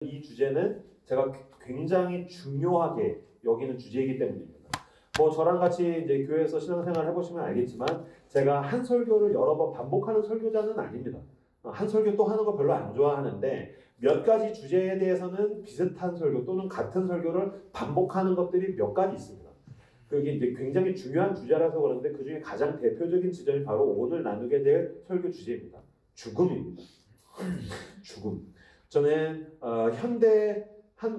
이 주제는 제가 굉장히 중요하게 여기는 주제이기 때문입니다. 뭐 저랑 같이 이제 교회에서 신앙생활 해보시면 알겠지만 제가 한 설교를 여러 번 반복하는 설교자는 아닙니다. 한 설교 또 하는 거 별로 안 좋아하는데 몇 가지 주제에 대해서는 비슷한 설교 또는 같은 설교를 반복하는 것들이 몇 가지 있습니다. 그게 이제 굉장히 중요한 주제라서 그런데 그 중에 가장 대표적인 지점이 바로 오늘 나누게 될 설교 주제입니다. 죽음입니다. 죽음. 저는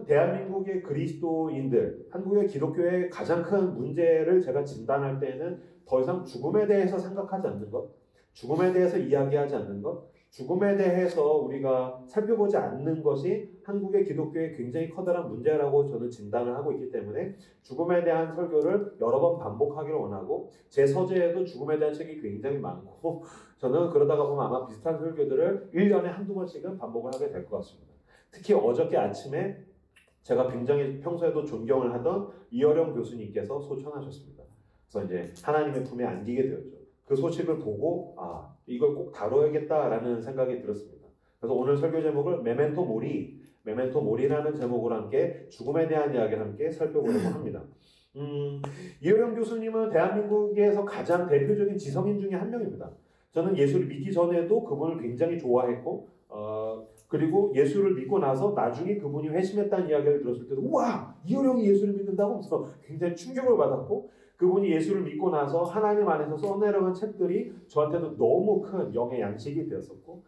대한민국의 그리스도인들, 한국의 기독교의 가장 큰 문제를 제가 진단할 때는 더 이상 죽음에 대해서 생각하지 않는 것, 죽음에 대해서 이야기하지 않는 것, 죽음에 대해서 우리가 살펴보지 않는 것이 한국의 기독교의 굉장히 커다란 문제라고 저는 진단을 하고 있기 때문에 죽음에 대한 설교를 여러 번 반복하기를 원하고 제 서재에도 죽음에 대한 책이 굉장히 많고 저는 그러다가 보면 아마 비슷한 설교들을 1년에 한두 번씩은 반복을 하게 될 것 같습니다. 특히 어저께 아침에 제가 굉장히 평소에도 존경을 하던 이어령 교수님께서 소천하셨습니다. 그래서 이제 하나님의 품에 안기게 되었죠. 그 소식을 보고 이걸 꼭 다뤄야겠다라는 생각이 들었습니다. 그래서 오늘 설교 제목을 메멘토 모리라는 제목으로 함께 죽음에 대한 이야기를 함께 살펴보려고 합니다. 이어령 교수님은 대한민국에서 가장 대표적인 지성인 중에 한 명입니다. 저는 예수를 믿기 전에도 그분을 굉장히 좋아했고 그리고 예수를 믿고 나서 나중에 그분이 회심했다는 이야기를 들었을 때도 우와! 이어령이 예수를 믿는다고 하면서 굉장히 충격을 받았고 그분이 예수를 믿고 나서 하나님 안에서 써내려간 책들이 저한테도 너무 큰 영의 양식이 되었었고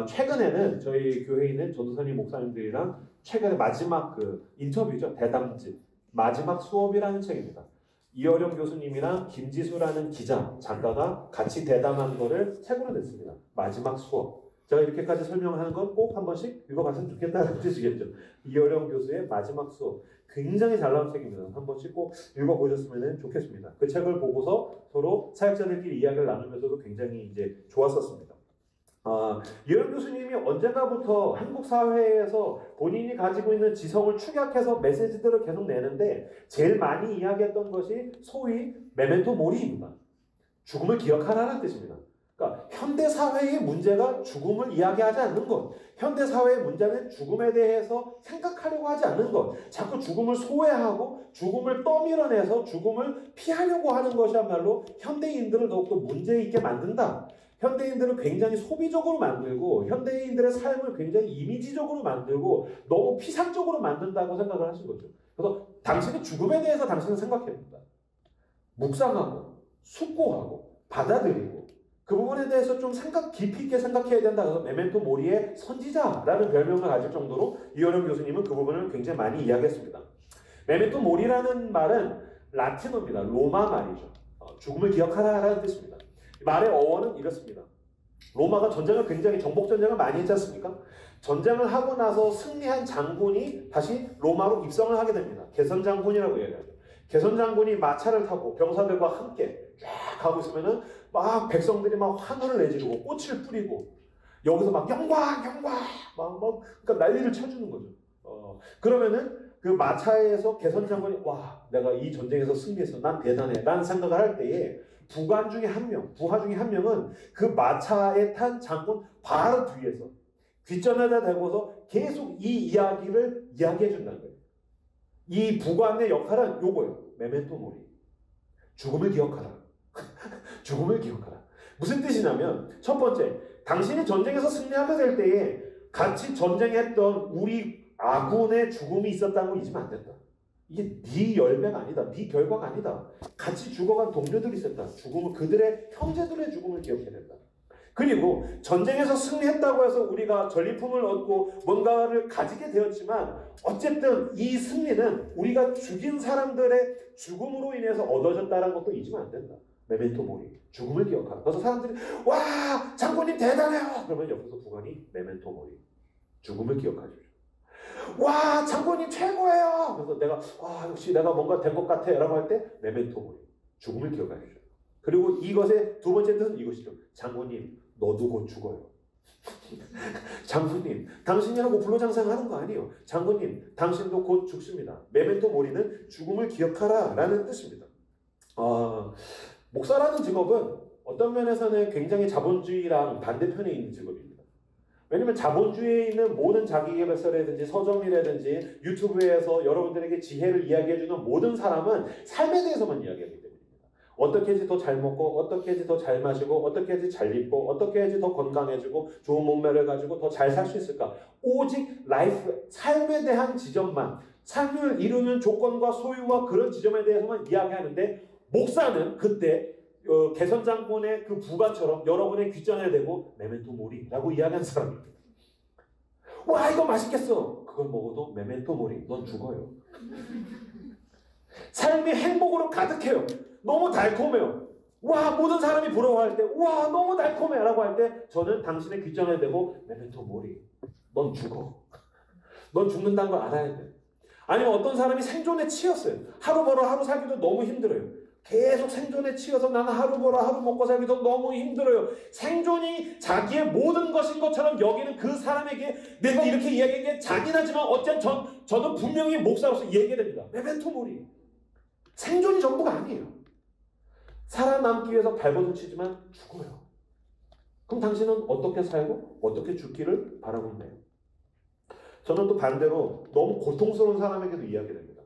최근에는 저희 교회에 있는 전도사님 목사님들이랑 최근에 마지막 그 인터뷰죠. 대담집 마지막 수업이라는 책입니다. 이어령 교수님이랑 김지수라는 기자, 작가가 같이 대담한 거를 책으로 냈습니다. 마지막 수업. 제가 이렇게까지 설명을 하는 건 꼭 한 번씩 읽어봤으면 좋겠다는 뜻이겠죠. 이어령 교수의 마지막 수업. 굉장히 잘 나온 책입니다. 한 번씩 꼭 읽어보셨으면 좋겠습니다. 그 책을 보고서 서로 사역자들끼리 이야기를 나누면서도 굉장히 이제 좋았었습니다. 이어령 교수님이 언젠가부터 한국 사회에서 본인이 가지고 있는 지성을 축약해서 메시지들을 계속 내는데 제일 많이 이야기했던 것이 소위 메멘토 모리입니다. 죽음을 기억하라는 뜻입니다. 그러니까 현대 사회의 문제가 죽음을 이야기하지 않는 것, 현대 사회의 문제는 죽음에 대해서 생각하려고 하지 않는 것, 자꾸 죽음을 소외하고 죽음을 떠밀어내서 죽음을 피하려고 하는 것이야말로 현대인들을 더욱더 문제 있게 만든다. 현대인들을 굉장히 소비적으로 만들고 현대인들의 삶을 굉장히 이미지적으로 만들고 너무 피상적으로 만든다고 생각을 하신 거죠. 그래서 당신의 죽음에 대해서 당신은 생각해야 된다. 묵상하고 숙고하고 받아들이고 그 부분에 대해서 좀 깊이 있게 생각해야 된다. 그래서 메멘토 모리의 선지자라는 별명을 가질 정도로 이어령 교수님은 그 부분을 굉장히 많이 이야기했습니다. 메멘토 모리라는 말은 라틴어입니다. 로마 말이죠. 죽음을 기억하라라는 뜻입니다. 말의 어원은 이렇습니다. 로마가 전쟁을 굉장히 정복전쟁을 많이 했지 않습니까? 전쟁을 하고 나서 승리한 장군이 다시 로마로 입성을 하게 됩니다. 개선장군이라고 얘기하죠. 개선장군이 마차를 타고 병사들과 함께 쫙 가고 있으면은 막 백성들이 막 환호를 내지르고 꽃을 뿌리고 여기서 막 영광 그러니까 난리를 쳐주는 거죠. 그러면은 그 마차에서 개선장군이 내가 이 전쟁에서 승리해서 난 대단해 라는 생각을 할 때에 부하 중에 한 명은 그 마차에 탄 장군 바로 뒤에서 귓전에다 대고서 계속 이 이야기를 이야기해 준다는 거예요. 이 부관의 역할은 요거예요. 메멘토 모리. 죽음을 기억하라. 죽음을 기억하라. 무슨 뜻이냐면 첫 번째, 당신이 전쟁에서 승리하게 될 때에 같이 전쟁했던 우리 아군의 죽음이 있었다는 걸 잊으면 안 된다. 이게 네 열매가 아니다. 네 결과가 아니다. 같이 죽어간 동료들이 있었다. 그들의 형제들의 죽음을 기억해야 된다. 그리고 전쟁에서 승리했다고 해서 우리가 전리품을 얻고 뭔가를 가지게 되었지만 어쨌든 이 승리는 우리가 죽인 사람들의 죽음으로 인해서 얻어졌다는 것도 잊으면 안 된다. 메멘토 모리. 죽음을 기억하라. 그래서 사람들이 와 장군님 대단해요. 그러면 옆에서 부관이 메멘토 모리. 죽음을 기억하십시오. 와 장군님 최고예요. 그래서 내가 역시 내가 뭔가 된 것 같아 라고 할 때 메멘토 모리. 죽음을 기억하십시오. 그리고 이것의 두 번째 뜻은 이것이죠. 장군님 너도 곧 죽어요. 장군님 당신이라고 불로장생하는 거 아니에요. 장군님 당신도 곧 죽습니다. 메멘토 모리는 죽음을 기억하라 라는 뜻입니다. 목사라는 직업은 어떤 면에서는 굉장히 자본주의랑 반대편에 있는 직업입니다. 왜냐면 자본주의에 있는 모든 자기계발서라든지 서점이라든지 유튜브에서 여러분들에게 지혜를 이야기해주는 모든 사람은 삶에 대해서만 이야기하기 때문입니다. 어떻게 해야지 더 잘 먹고, 어떻게 해야지 더 잘 마시고, 어떻게 해야지 잘 입고, 어떻게 해야지 더 건강해지고 좋은 몸매를 가지고 더 잘 살 수 있을까? 오직 라이프, 삶에 대한 지점만, 삶을 이루는 조건과 소유와 그런 지점에 대해서만 이야기하는데, 목사는 그때 개선장군의 그 부관처럼 여러분의 귓전에 대고 메멘토 모리라고 이야기한 사람입니다. 와, 이거 맛있겠어. 그걸 먹어도 메멘토 모리. 넌 죽어요. 삶이 행복으로 가득해요. 너무 달콤해요. 와, 모든 사람이 부러워할 때, 와, 너무 달콤해 라고 할 때 저는 당신의 귓전에 대고 메멘토 모리. 넌 죽어. 넌 죽는다는 걸 알아야 돼. 아니면 어떤 사람이 생존에 치였어요. 하루 벌어 하루 살기도 너무 힘들어요. 계속 생존에 치여서 나는 하루 벌어 하루 먹고 살기도 너무 힘들어요. 생존이 자기의 모든 것인 것처럼 여기는 그 사람에게 내가 이렇게 이야기한 게 잔인하지만 어쨌든 저는 분명히 목사로서 얘기됩니다. 메멘토 모리. 생존이 전부가 아니에요. 살아남기 위해서 발버둥 치지만 죽어요. 그럼 당신은 어떻게 살고 어떻게 죽기를 바라고 있나요? 저는 또 반대로 너무 고통스러운 사람에게도 이야기됩니다.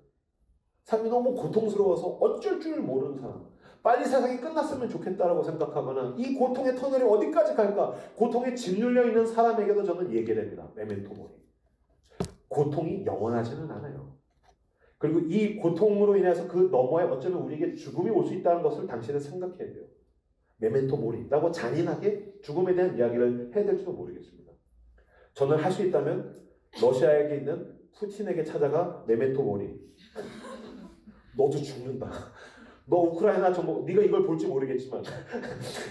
삶이 너무 고통스러워서 어쩔 줄 모르는 사람, 빨리 세상이 끝났으면 좋겠다라고 생각하거나 이 고통의 터널이 어디까지 갈까 고통에 짓눌려 있는 사람에게도 저는 얘기됩니다. 메멘토 모리. 고통이 영원하지는 않아요. 그리고 이 고통으로 인해서 그 너머에 어쩌면 우리에게 죽음이 올 수 있다는 것을 당신은 생각해야 돼요. 메멘토 모리라고 잔인하게 죽음에 대한 이야기를 해야 될지도 모르겠습니다. 저는 할 수 있다면 러시아에 있는 푸틴에게 찾아가 메멘토 모리. 너도 죽는다. 너 우크라이나 정보, 네가 이걸 볼지 모르겠지만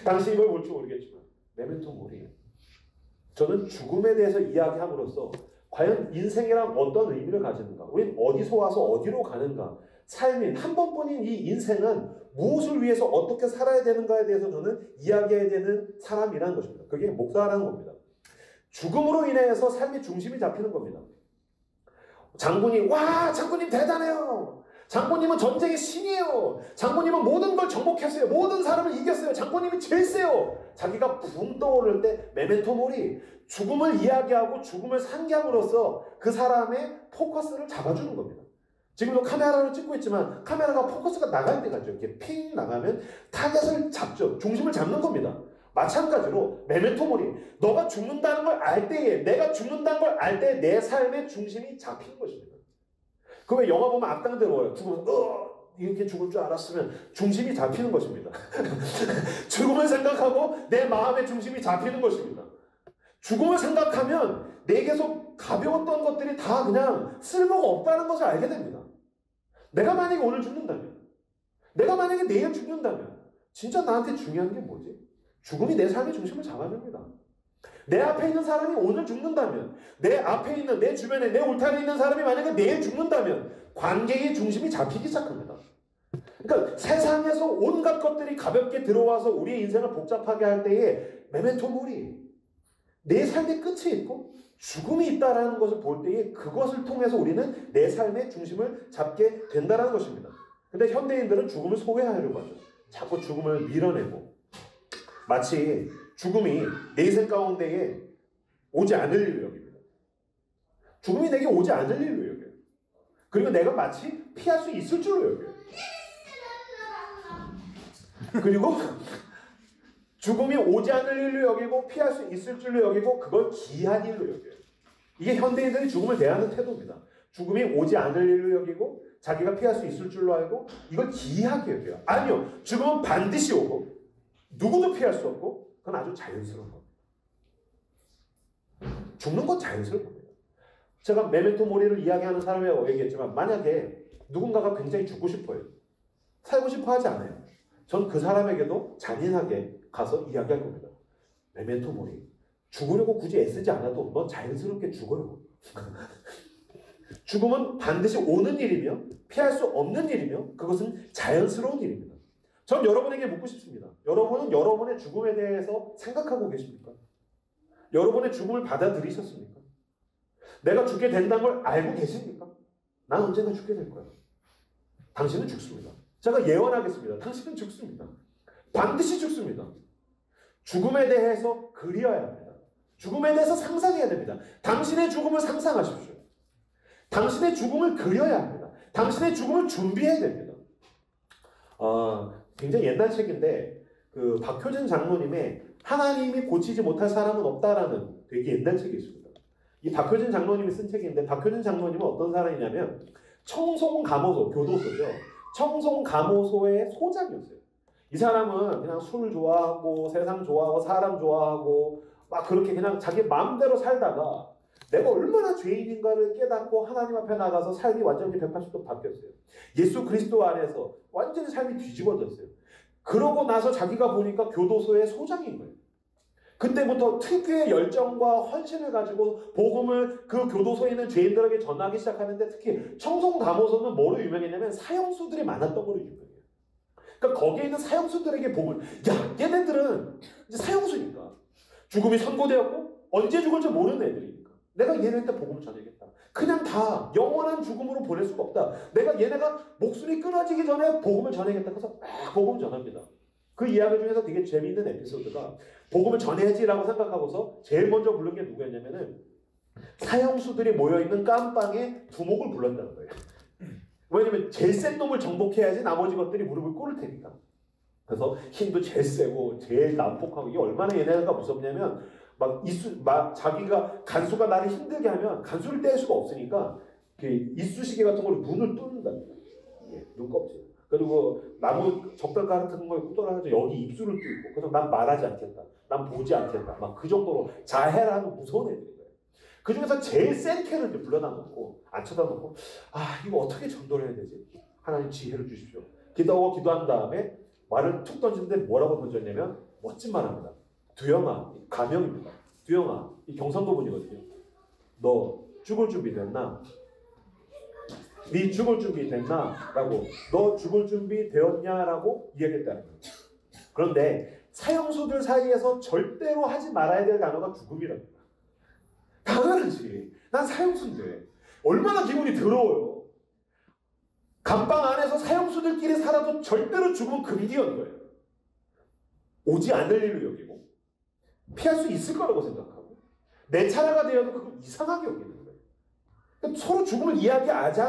당신이 이걸 볼지 모르겠지만 메멘토 모리. 저는 죽음에 대해서 이야기함으로써 과연 인생이란 어떤 의미를 가지는가? 우린 어디서 와서 어디로 가는가? 삶인 한 번뿐인 이 인생은 무엇을 위해서 어떻게 살아야 되는가에 대해서 저는 이야기해야 되는 사람이라는 것입니다. 그게 목사라는 겁니다. 죽음으로 인해서 삶의 중심이 잡히는 겁니다. 장군이 와 장군님 대단해요. 장군님은 전쟁의 신이에요. 장군님은 모든 걸 정복했어요. 모든 사람을 이겼어요. 장군님이 제일 세요. 자기가 붕 떠오를 때 메멘토 모리. 죽음을 이야기하고 죽음을 상기함으로써 그 사람의 포커스를 잡아주는 겁니다. 지금도 카메라로 찍고 있지만 카메라가 포커스가 나갈 때가 있죠. 이렇게 핑 나가면 타겟을 잡죠. 중심을 잡는 겁니다. 마찬가지로 메멘토 모리. 너가 죽는다는 걸 알 때에 내가 죽는다는 걸 알 때 내 삶의 중심이 잡히는 것입니다. 그 왜 영화 보면 악당들 와요. 죽으면 이렇게 죽을 줄 알았으면 중심이 잡히는 것입니다. 죽음을 생각하고 내 마음의 중심이 잡히는 것입니다. 죽음을 생각하면 내게서 가벼웠던 것들이 다 그냥 쓸모가 없다는 것을 알게 됩니다. 내가 만약에 오늘 죽는다면, 내가 만약에 내일 죽는다면 진짜 나한테 중요한 게 뭐지? 죽음이 내 삶의 중심을 잡아줍니다. 내 앞에 있는 사람이 오늘 죽는다면, 내 앞에 있는, 내 주변에, 내 울타리에 있는 사람이 만약에 내일 죽는다면 관계의 중심이 잡히기 시작합니다. 그러니까 세상에서 온갖 것들이 가볍게 들어와서 우리의 인생을 복잡하게 할 때에 메멘토 모리. 내 삶의 끝이 있고 죽음이 있다는 것을 볼 때에 그것을 통해서 우리는 내 삶의 중심을 잡게 된다는 것입니다. 근데 현대인들은 죽음을 소외하려고 하죠. 자꾸 죽음을 밀어내고 마치 죽음이 내 인생 가운데에 오지 않을 일로 여깁니다. 죽음이 내게 오지 않을 일로 여겨요. 그리고 내가 마치 피할 수 있을 줄로 여겨요. 그리고 죽음이 오지 않을 일로 여기고 피할 수 있을 줄로 여기고 그걸 기이한 일로 여겨요. 이게 현대인들이 죽음을 대하는 태도입니다. 죽음이 오지 않을 일로 여기고 자기가 피할 수 있을 줄로 알고 이걸 기이하게 여겨요. 아니요. 죽음은 반드시 오고 누구도 피할 수 없고 그건 아주 자연스러운 겁니다. 죽는 건 자연스러운 겁니다. 제가 메멘토 모리를 이야기하는 사람이라고 얘기했지만 만약에 누군가가 굉장히 죽고 싶어요. 살고 싶어 하지 않아요. 전 그 사람에게도 잔인하게 가서 이야기할 겁니다. 메멘토 모리. 죽으려고 굳이 애쓰지 않아도 넌 자연스럽게 죽어요. 죽음은 반드시 오는 일이며 피할 수 없는 일이며 그것은 자연스러운 일입니다. 전 여러분에게 묻고 싶습니다. 여러분은 여러분의 죽음에 대해서 생각하고 계십니까? 여러분의 죽음을 받아들이셨습니까? 내가 죽게 된다는 걸 알고 계십니까? 난 언젠가 죽게 될 거야. 당신은 죽습니다. 제가 예언하겠습니다. 당신은 죽습니다. 반드시 죽습니다. 죽음에 대해서 그리워야 합니다. 죽음에 대해서 상상해야 됩니다. 당신의 죽음을 상상하십시오. 당신의 죽음을 그려야 합니다. 당신의 죽음을 준비해야 됩니다. 굉장히 옛날 책인데 그 박효진 장로님의 하나님이 고치지 못할 사람은 없다라는 되게 옛날 책이 있습니다. 이 박효진 장로님이 쓴 책인데 박효진 장로님은 어떤 사람이냐면 청송감호소, 교도소죠. 청송감호소의 소장이었어요. 이 사람은 그냥 술 좋아하고 세상 좋아하고 사람 좋아하고 막 그렇게 그냥 자기 마음대로 살다가 내가 얼마나 죄인인가를 깨닫고 하나님 앞에 나가서 삶이 완전히 180도 바뀌었어요. 예수 그리스도 안에서 완전히 삶이 뒤집어졌어요. 그러고 나서 자기가 보니까 교도소의 소장인 거예요. 그때부터 특유의 열정과 헌신을 가지고 복음을 그 교도소에 있는 죄인들에게 전하기 시작하는데 특히 청송감호소는 뭐로 유명했냐면 사형수들이 많았던 거로 유명해요. 그러니까 거기에 있는 사형수들에게 복음을 얘네들은 이제 사형수니까 죽음이 선고되었고 언제 죽을지 모르는 애들이니까 내가 얘네한테 복음을 전해야겠다. 그냥 다 영원한 죽음으로 보낼 수가 없다. 내가 얘네가 목숨이 끊어지기 전에 복음을 전해야겠다. 그래서 막 복음을 전합니다. 그 이야기 중에서 되게 재미있는 에피소드가 복음을 전해야지라고 생각하고서 제일 먼저 부른 게 누구였냐면은 사형수들이 모여있는 깜방에 두목을 불렀다는 거예요. 왜냐면 제일 센 놈을 정복해야지 나머지 것들이 무릎을 꿇을 테니까. 그래서 힘도 제일 세고 제일 난폭하고 이게 얼마나 얘네가 무섭냐면 자기가 간수가 나를 힘들게 하면 간수를 뗄 수가 없으니까 이쑤시개 같은 걸로 눈을 뚫는답니다. 눈껍질. 그리고 나무 젓갈 같은 거에 꽂아가지고 여기 입술을 뚫고 그래서 난 말하지 않겠다. 난 보지 않겠다. 막 그 정도로 자해라는 무서운 애들인 거예요. 그 중에서 제일 센 캐를 이제 불러다 놓고 안 쳐다보고 이거 어떻게 전도를 해야 되지? 하나님 지혜를 주십시오. 기도한 다음에 말을 툭 던지는데 뭐라고 던졌냐면 멋진 말합니다. 두영아, 가명입니다. 두영아, 이 경상도 분이거든요. 너 죽을 준비 됐나? 네 죽을 준비 됐나? 라고 너 죽을 준비 되었냐? 라고 이야기했다는 거예요. 그런데 사형수들 사이에서 절대로 하지 말아야 될 단어가 죽음이랍니다. 당연하지. 난 사형수인데 얼마나 기분이 더러워요. 감방 안에서 사형수들끼리 살아도 절대로 죽음은 금기였는 거예요. 오지 않을 일로 여기고 피할 수 있을 거라고 생각하고 내 차례가 되어도 그걸 이상하게 여기는 거예요. 그러니까 서로 죽음을 이야기하지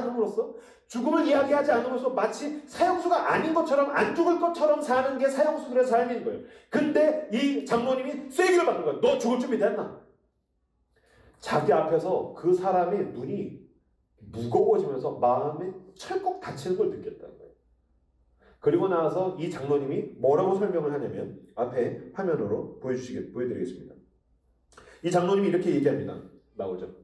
않음으로써 마치 사형수가 아닌 것처럼 안 죽을 것처럼 사는 게 사형수들의 삶인 거예요. 근데 이 장로님이 쐐기를 받는 거예요. 너 죽을 준비 됐나? 자기 앞에서 그 사람의 눈이 무거워지면서 마음에 철컥 다치는 걸 느꼈다는 거예요. 그리고 나서 이 장로님이 뭐라고 설명을 하냐면 앞에 화면으로 보여드리겠습니다. 이 장로님이 이렇게 얘기합니다. 나오죠.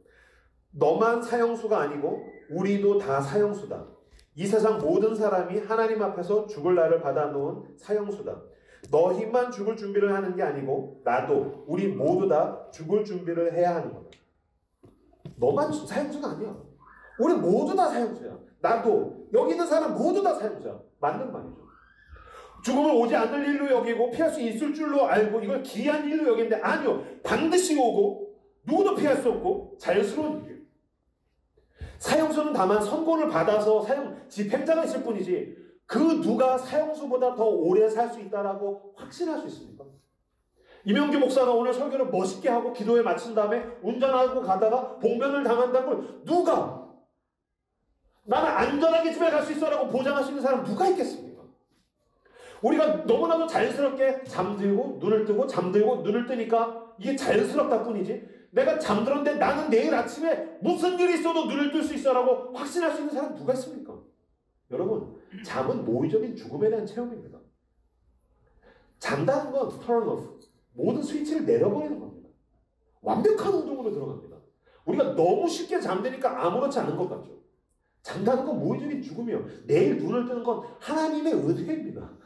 너만 사형수가 아니고 우리도 다 사형수다. 이 세상 모든 사람이 하나님 앞에서 죽을 날을 받아놓은 사형수다. 너희만 죽을 준비를 하는 게 아니고 나도 우리 모두 다 죽을 준비를 해야 하는 거다. 너만 사형수가 아니야. 우리 모두 다 사형수야. 나도 여기 있는 사람 모두 다 사형수야. 맞는 말이죠. 죽음을 오지 않을 일로 여기고 피할 수 있을 줄로 알고 이걸 기이한 일로 여기는데 아니요. 반드시 오고 누구도 피할 수 없고 자연스러운 일이에요. 사형수는 다만 선고를 받아서 집행자가 있을 뿐이지 그 누가 사형수보다 더 오래 살 수 있다라고 확신할 수 있습니까? 이명규 목사가 오늘 설교를 멋있게 하고 기도에 마친 다음에 운전하고 가다가 봉변을 당한다는 걸 누가 나는 안전하게 집에 갈 수 있어라고 보장할 수 있는 사람 누가 있겠습니까? 우리가 너무나도 자연스럽게 잠들고 눈을 뜨고 잠들고 눈을 뜨니까 이게 자연스럽다 뿐이지 내가 잠들었는데 나는 내일 아침에 무슨 일이 있어도 눈을 뜰 수 있어라고 확신할 수 있는 사람 누가 있습니까? 여러분 잠은 모의적인 죽음에 대한 체험입니다. 잔다는 건 turn off 모든 스위치를 내려버리는 겁니다. 완벽한 운동으로 들어갑니다. 우리가 너무 쉽게 잠드니까 아무렇지 않은 것 같죠. 잔다는 건 모의적인 죽음이에요. 내일 눈을 뜨는 건 하나님의 은혜입니다.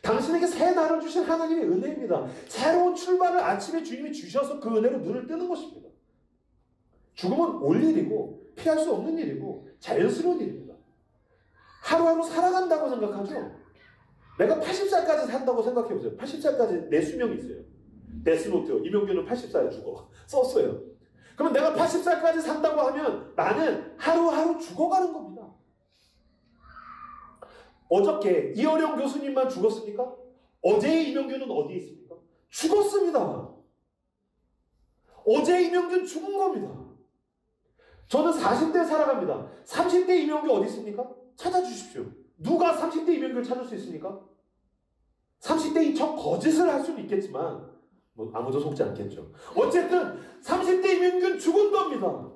당신에게 새 날을 주신 하나님의 은혜입니다. 새로운 출발을 아침에 주님이 주셔서 그 은혜로 눈을 뜨는 것입니다. 죽음은 올 일이고 피할 수 없는 일이고 자연스러운 일입니다. 하루하루 살아간다고 생각하죠. 내가 80살까지 산다고 생각해보세요. 80살까지 내 수명이 있어요. 데스노트 이명규는 80살에 죽어 썼어요. 그러면 내가 80살까지 산다고 하면 나는 하루하루 죽어가는 겁니다. 어저께 이어령 교수님만 죽었습니까? 어제의 이명규는 어디에 있습니까? 죽었습니다. 어제 이명균 죽은 겁니다. 저는 40대 살아갑니다. 30대 이명균 어디 있습니까? 찾아주십시오. 누가 30대 이명균을 찾을 수 있습니까? 30대인 척 거짓을 할 수는 있겠지만 뭐 아무도 속지 않겠죠. 어쨌든 30대 이명균 죽은 겁니다.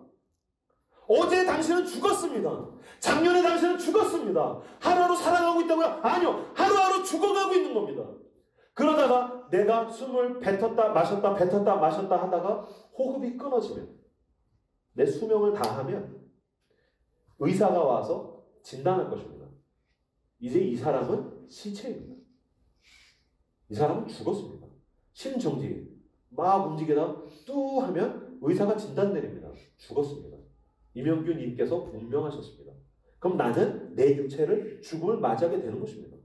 어제 당신은 죽었습니다. 작년에 당신은 죽었습니다. 하루하루 살아가고 있다고요? 아니요. 하루하루 죽어가고 있는 겁니다. 그러다가 내가 숨을 뱉었다 마셨다 뱉었다 마셨다 하다가 호흡이 끊어지면, 내 수명을 다하면 의사가 와서 진단할 것입니다. 이제 이 사람은 시체입니다. 이 사람은 죽었습니다. 심정지 막 움직이다 뚜 하면 의사가 진단 내립니다. 죽었습니다. 이명균 님께서 운명하셨습니다. 그럼 나는 내 육체를 죽음을 맞이하게 되는 것입니다.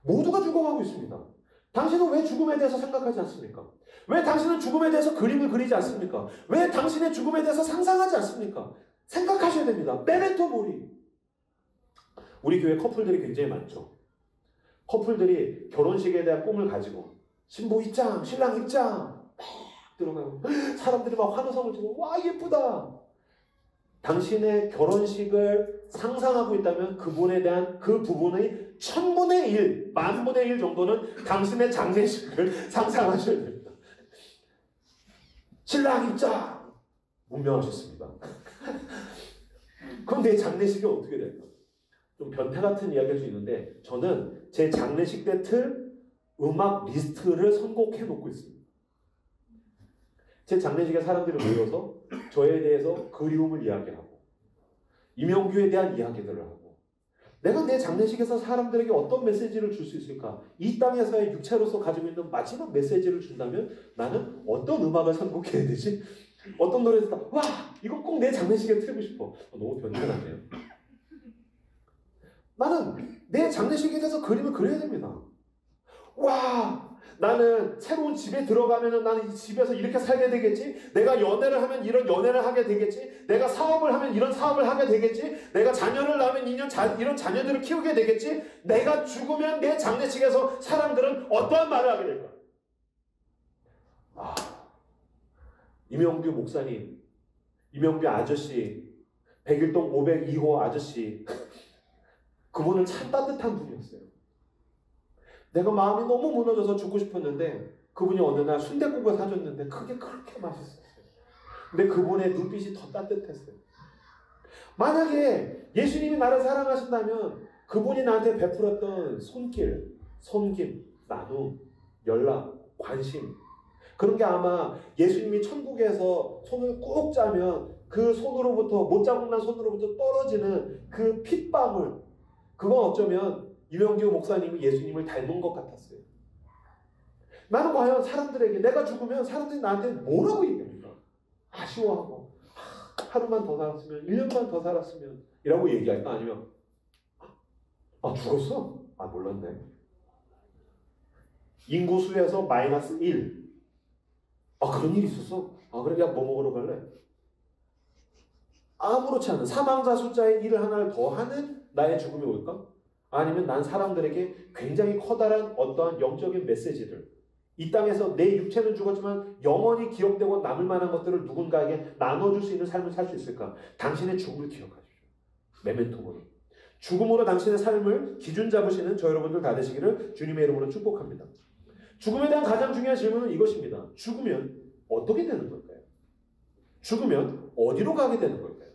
모두가 죽어가고 있습니다. 당신은 왜 죽음에 대해서 생각하지 않습니까? 왜 당신은 죽음에 대해서 그림을 그리지 않습니까? 왜 당신의 죽음에 대해서 상상하지 않습니까? 생각하셔야 됩니다. 메멘토 모리. 우리 교회 커플들이 굉장히 많죠. 커플들이 결혼식에 대한 꿈을 가지고 신부 입장, 신랑 입장 막 들어가요. 사람들이 막 환호성을 치고 와 예쁘다. 당신의 결혼식을 상상하고 있다면 그분에 대한 그 부분의 1000분의 1, 10,000분의 1 정도는 당신의 장례식을 상상하셔야 됩니다. 신랑 입장! 운명하셨습니다. 그럼 내 장례식이 어떻게 될까? 좀 변태 같은 이야기일 수 있는데 저는 제 장례식 때 틀 음악 리스트를 선곡해 놓고 있습니다. 제 장례식에 사람들이 모여서 저에 대해서 그리움을 이야기하고 이명규에 대한 이야기들을 하고 내가 내 장례식에서 사람들에게 어떤 메시지를 줄 수 있을까? 이 땅에서의 육체로서 가지고 있는 마지막 메시지를 준다면 나는 어떤 음악을 선곡해야 되지? 어떤 노래를 듣다 와 이거 꼭 내 장례식에 틀고 싶어. 너무 변태같네요. 나는 내 장례식에 대해서 그림을 그려야 됩니다. 와 나는 새로운 집에 들어가면은 나는 이 집에서 이렇게 살게 되겠지? 내가 연애를 하면 이런 연애를 하게 되겠지? 내가 사업을 하면 이런 사업을 하게 되겠지? 내가 자녀를 낳으면 이런 자녀들을 키우게 되겠지? 내가 죽으면 내 장례식에서 사람들은 어떠한 말을 하게 될까? 이명규 목사님, 이명규 아저씨, 백일동 502호 아저씨 그분은 참 따뜻한 분이었어요. 내가 마음이 너무 무너져서 죽고 싶었는데 그분이 어느 날 순댓국을 사줬는데 그게 그렇게 맛있었어요. 근데 그분의 눈빛이 더 따뜻했어요. 만약에 예수님이 나를 사랑하신다면 그분이 나한테 베풀었던 손길, 섬김, 나눔, 연락, 관심 그런 게 아마 예수님이 천국에서 손을 꾹 짜면 그 손으로부터 못자국난 손으로부터 떨어지는 그 핏방울 그건 어쩌면 이명규 목사님이 예수님을 닮은 것 같았어요. 나는 과연 사람들에게 내가 죽으면 사람들이 나한테 뭐라고 얘기합니까? 아쉬워하고 하루만 더 살았으면 1년만 더 살았으면 이라고 얘기할까? 아니면 죽었어? 몰랐네. 인구수에서 마이너스 1 그런 일이 있었어? 그래 그냥 뭐 먹으러 갈래? 아무렇지 않은 사망자 숫자의 1을 하나를 더하는 나의 죽음이 올까? 아니면 난 사람들에게 굉장히 커다란 어떠한 영적인 메시지를 이 땅에서 내 육체는 죽었지만 영원히 기억되고 남을 만한 것들을 누군가에게 나눠줄 수 있는 삶을 살 수 있을까? 당신의 죽음을 기억하십시오. 메멘토모니. 죽음으로 당신의 삶을 기준 잡으시는 저 여러분들 다 되시기를 주님의 이름으로 축복합니다. 죽음에 대한 가장 중요한 질문은 이것입니다. 죽으면 어떻게 되는 걸까요? 죽으면 어디로 가게 되는 걸까요?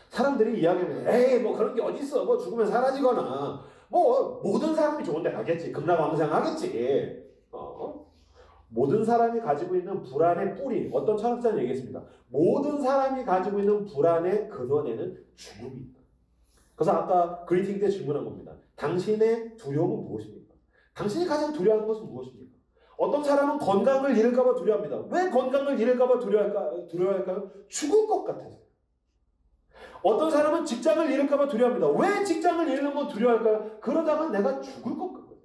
사람들이 이야기하면 에이 뭐 그런 게 어딨어 뭐 죽으면 사라지거나 뭐 모든 사람이 좋은 데 가겠지 극락왕생하겠지 모든 사람이 가지고 있는 불안의 뿌리 어떤 철학자는 얘기했습니다. 모든 사람이 가지고 있는 불안의 근원에는 죽음이 있다. 그래서 아까 그리팅 때 질문한 겁니다. 당신의 두려움은 무엇입니까? 당신이 가장 두려워하는 것은 무엇입니까? 어떤 사람은 건강을 잃을까 봐 두려워합니다. 왜 건강을 잃을까 봐 두려워할까요? 죽을 것 같아서. 어떤 사람은 직장을 잃을까 봐 두려워합니다. 왜 직장을 잃는 건 두려워할까요? 그러다가 내가 죽을 것 같거든요.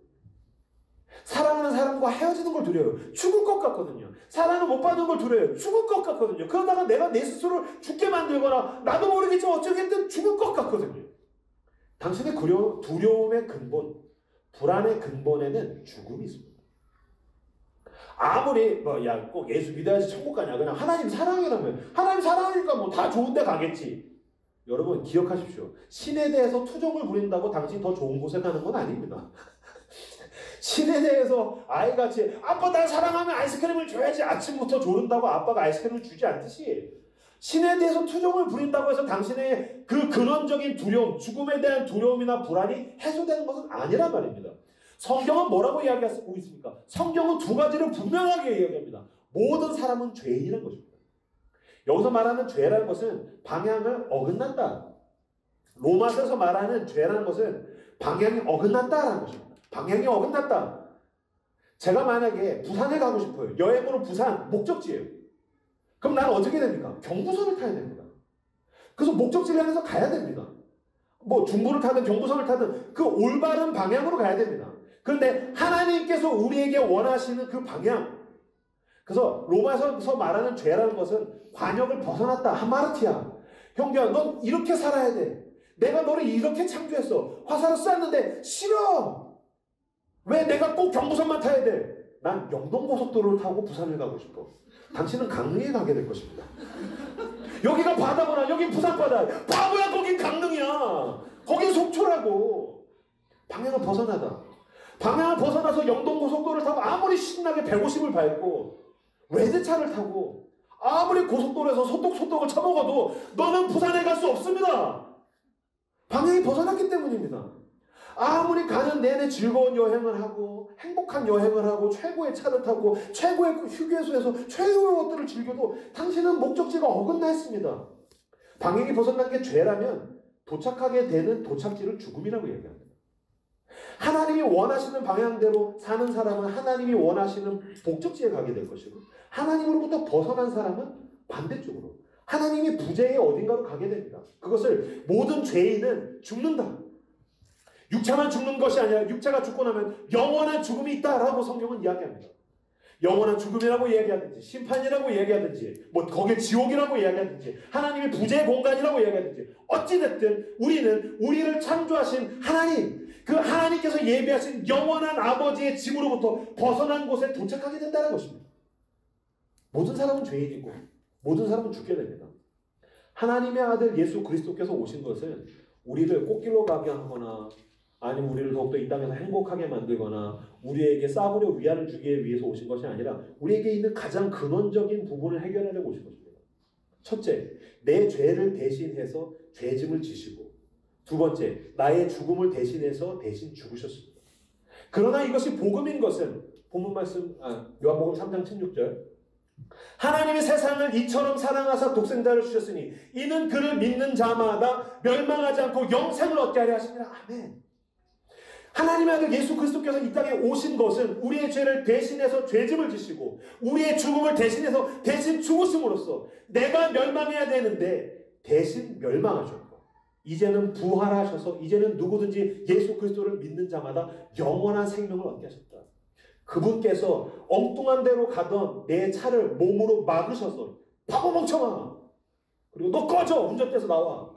사랑하는 사람과 헤어지는 걸 두려워요. 죽을 것 같거든요. 사랑을 못 받는 걸 두려워요. 죽을 것 같거든요. 그러다가 내가 내 스스로를 죽게 만들거나 나도 모르겠지만 어쩌겠든 죽을 것 같거든요. 당신의 두려움의 근본, 불안의 근본에는 죽음이 있습니다. 아무리 뭐 야 꼭 예수 믿어야지 천국 가냐, 그냥 하나님 사랑이라면 하나님 사랑이니까 뭐 다 좋은데 가겠지. 여러분 기억하십시오. 신에 대해서 투정을 부린다고 당신이 더 좋은 곳에 가는 건 아닙니다. 신에 대해서 아이같이 아빠 날 사랑하면 아이스크림을 줘야지 아침부터 조른다고 아빠가 아이스크림을 주지 않듯이, 신에 대해서 투정을 부린다고 해서 당신의 그 근원적인 두려움, 죽음에 대한 두려움이나 불안이 해소되는 것은 아니란 말입니다. 성경은 뭐라고 이야기하고 있습니까? 성경은 두 가지를 분명하게 이야기합니다. 모든 사람은 죄인이라는 것입니다. 여기서 말하는 죄라는 것은 방향을 어긋난다. 로마서에서 말하는 죄라는 것은 방향이 어긋났다라는 것입니다. 방향이 어긋났다. 제가 만약에 부산에 가고 싶어요. 여행으로 부산 목적지예요. 그럼 나는 어떻게 됩니까? 경부선을 타야 됩니다. 그래서 목적지를 향해서 가야 됩니다. 뭐 중부를 타든 경부선을 타든 그 올바른 방향으로 가야 됩니다. 그런데 하나님께서 우리에게 원하시는 그 방향, 그래서 로마서에서 말하는 죄라는 것은 관역을 벗어났다. 하마르티야. 형제야, 넌 이렇게 살아야 돼. 내가 너를 이렇게 창조했어. 화살을 쐈는데 싫어. 왜 내가 꼭 경부선만 타야 돼? 난 영동고속도로를 타고 부산을 가고 싶어. 당신은 강릉에 가게 될 것입니다. 여기가 바다구나. 여긴 부산바다. 바보야, 거긴 강릉이야. 거긴 속초라고. 방향을 벗어나다. 방향을 벗어나서 영동고속도로를 타고 아무리 신나게 150을 밟고 외제차를 타고 아무리 고속도로에서 소떡소떡을 쳐먹어도 너는 부산에 갈 수 없습니다. 방향이 벗어났기 때문입니다. 아무리 가는 내내 즐거운 여행을 하고 행복한 여행을 하고 최고의 차를 타고 최고의 휴게소에서 최고의 것들을 즐겨도 당신은 목적지가 어긋나 있습니다. 방향이 벗어난 게 죄라면 도착하게 되는 도착지를 죽음이라고 얘기합니다. 하나님이 원하시는 방향대로 사는 사람은 하나님이 원하시는 목적지에 가게 될 것이고, 하나님으로부터 벗어난 사람은 반대쪽으로 하나님이 부재의 어딘가로 가게 됩니다. 그것을 모든 죄인은 죽는다. 육체만 죽는 것이 아니라 육체가 죽고 나면 영원한 죽음이 있다라고 성경은 이야기합니다. 영원한 죽음이라고 이야기하든지 심판이라고 이야기하든지 뭐 거기에 지옥이라고 이야기하든지 하나님의 부재의 공간이라고 이야기하든지 어찌됐든 우리는 우리를 창조하신 하나님, 그 하나님께서 예비하신 영원한 아버지의 집으로부터 벗어난 곳에 도착하게 된다는 것입니다. 모든 사람은 죄인이고 모든 사람은 죽게 됩니다. 하나님의 아들 예수 그리스도께서 오신 것은 우리를 꽃길로 가게 하거나 아니면 우리를 더욱더 이 땅에서 행복하게 만들거나 우리에게 싸구려 위안을 주기 위해서 오신 것이 아니라 우리에게 있는 가장 근원적인 부분을 해결하려고 오신 것입니다. 첫째, 내 죄를 대신해서 죄짐을 지시고, 두 번째, 나의 죽음을 대신해서 대신 죽으셨습니다. 그러나 이것이 복음인 것은 본문 말씀 요한복음 3장 16절, 하나님이 세상을 이처럼 사랑하사 독생자를 주셨으니 이는 그를 믿는 자마다 멸망하지 않고 영생을 얻게 하려 하십니다. 아멘. 하나님의 아들 예수 그리스도께서 이 땅에 오신 것은 우리의 죄를 대신해서 죄짐을 지시고 우리의 죽음을 대신해서 대신 죽으심으로써 내가 멸망해야 되는데 대신 멸망하셨고, 이제는 부활하셔서 이제는 누구든지 예수 그리스도를 믿는 자마다 영원한 생명을 얻게 하셨다. 그분께서 엉뚱한 데로 가던 내 차를 몸으로 막으셔서 바보 멍청아, 그리고 너 꺼져, 운전대에서 나와.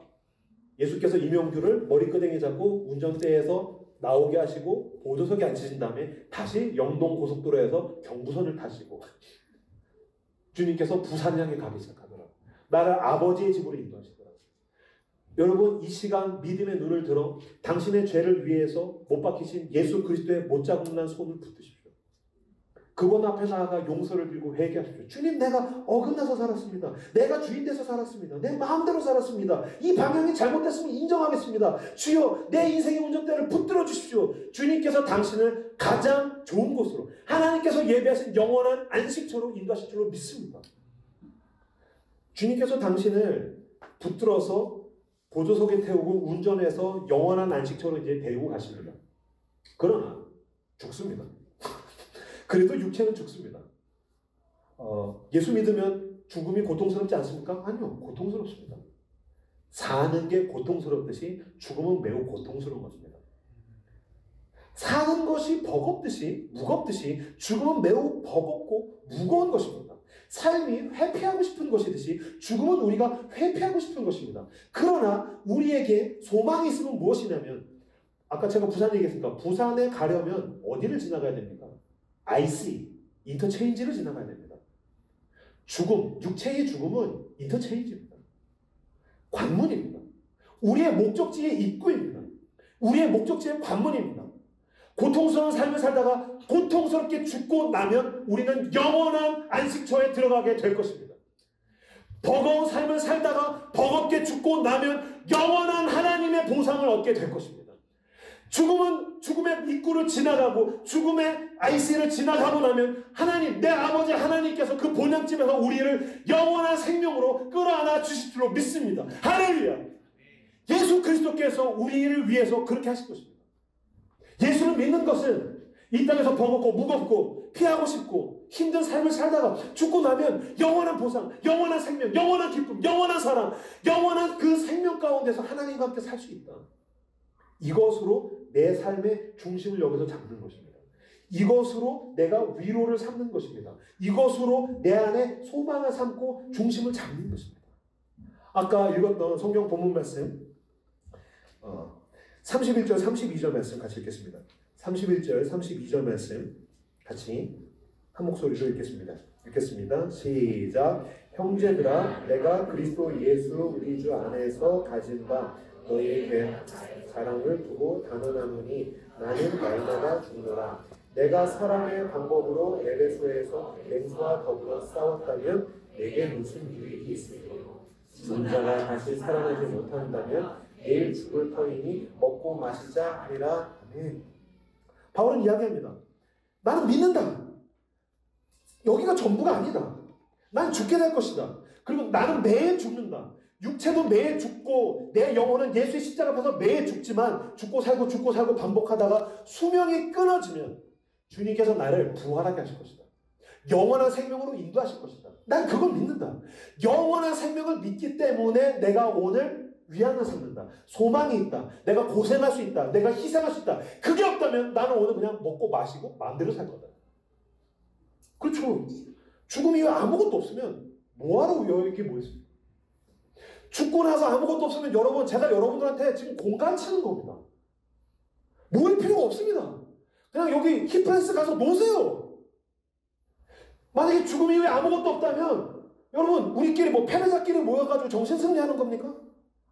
예수께서 이명규를 머리끄댕이 잡고 운전대에서 나오게 하시고 보조석에 앉히신 다음에 다시 영동고속도로에서 경부선을 타시고 주님께서 부산 향해 가기 시작하더라고요. 나를 아버지의 집으로 인도하시더라고요. 여러분, 이 시간 믿음의 눈을 들어 당신의 죄를 위해서 못 박히신 예수 그리스도의 못자국난 손을 붙드십시오. 그분 앞에 나아가 용서를 빌고 회개하십시오. 주님, 내가 어긋나서 살았습니다. 내가 주인 돼서 살았습니다. 내 마음대로 살았습니다. 이 방향이 잘못됐으면 인정하겠습니다. 주여, 내 인생의 운전대를 붙들어 주십시오. 주님께서 당신을 가장 좋은 곳으로, 하나님께서 예비하신 영원한 안식처로 인도하실 줄로 믿습니다. 주님께서 당신을 붙들어서 보조석에 태우고 운전해서 영원한 안식처로 이제 데리고 가십니다. 그러나 죽습니다. 그래도 육체는 죽습니다. 예수 믿으면 죽음이 고통스럽지 않습니까? 아니요, 고통스럽습니다. 사는 게 고통스럽듯이 죽음은 매우 고통스러운 것입니다. 사는 것이 버겁듯이 무겁듯이 죽음은 매우 버겁고 무거운 것입니다. 삶이 회피하고 싶은 것이듯이 죽음은 우리가 회피하고 싶은 것입니다. 그러나 우리에게 소망이 있으면 무엇이냐면, 아까 제가 부산 얘기했으니까 부산에 가려면 어디를 지나가야 됩니까? IC, 인터체인지를 지나가야 됩니다. 죽음, 육체의 죽음은 인터체인지입니다. 관문입니다. 우리의 목적지의 입구입니다. 우리의 목적지의 관문입니다. 고통스러운 삶을 살다가 고통스럽게 죽고 나면 우리는 영원한 안식처에 들어가게 될 것입니다. 버거운 삶을 살다가 버겁게 죽고 나면 영원한 하나님의 보상을 얻게 될 것입니다. 죽음은 죽음의 입구를 지나가고 죽음의 IC를 지나가고 나면 하나님, 내 아버지 하나님께서 그 본향집에서 우리를 영원한 생명으로 끌어안아 주실 줄로 믿습니다. 할렐루야! 예수 그리스도께서 우리를 위해서 그렇게 하실 것입니다. 예수를 믿는 것은 이 땅에서 버겁고 무겁고 피하고 싶고 힘든 삶을 살다가 죽고 나면 영원한 보상, 영원한 생명, 영원한 기쁨, 영원한 사랑, 영원한 그 생명 가운데서 하나님과 함께 살 수 있다. 이것으로 내 삶의 중심을 여기서 잡는 것입니다. 이것으로 내가 위로를 삼는 것입니다. 이것으로 내 안에 소망을 삼고 중심을 잡는 것입니다. 아까 읽었던 성경 본문 말씀 31절 32절 말씀 같이 읽겠습니다. 31절 32절 말씀 같이 한 목소리로 읽겠습니다. 시작. 형제들아, 내가 그리스도 예수 우리 주 안에서 가진 바 너희의 귀한 사랑을 두고 단언하노니 나는 날마다 죽노라. 내가 사람의 방법으로 에베소에서 맹수와 더불어 싸웠다면 내게 무슨 유익이 있으리요. 죽은 자가 다시 살아나지 못한다면 내일 죽을 터이니 먹고 마시자 하리라. 아멘. 바울은 이야기합니다. 나는 믿는다. 여기가 전부가 아니다. 난 죽게 될 것이다. 그리고 나는 매일 죽는다. 육체도 매일 죽고 내 영혼은 예수의 십자가 앞에서 매일 죽지만 죽고 살고 반복하다가 수명이 끊어지면 주님께서 나를 부활하게 하실 것이다. 영원한 생명으로 인도하실 것이다. 난 그걸 믿는다. 영원한 생명을 믿기 때문에 내가 오늘 위안을 삼는다. 소망이 있다. 내가 고생할 수 있다. 내가 희생할 수 있다. 그게 없다면 나는 오늘 그냥 먹고 마시고 마음대로 살 거다. 그렇죠. 죽음 이후에 아무것도 없으면 뭐하러 여기 모였습니까? 죽고 나서 아무것도 없으면 여러분, 제가 여러분들한테 지금 공간 치는 겁니다. 모일 필요가 없습니다. 그냥 여기 히프레스 가서 노세요. 만약에 죽음 이후에 아무것도 없다면 여러분, 우리끼리 뭐 패배자끼리 모여가지고 정신승리하는 겁니까?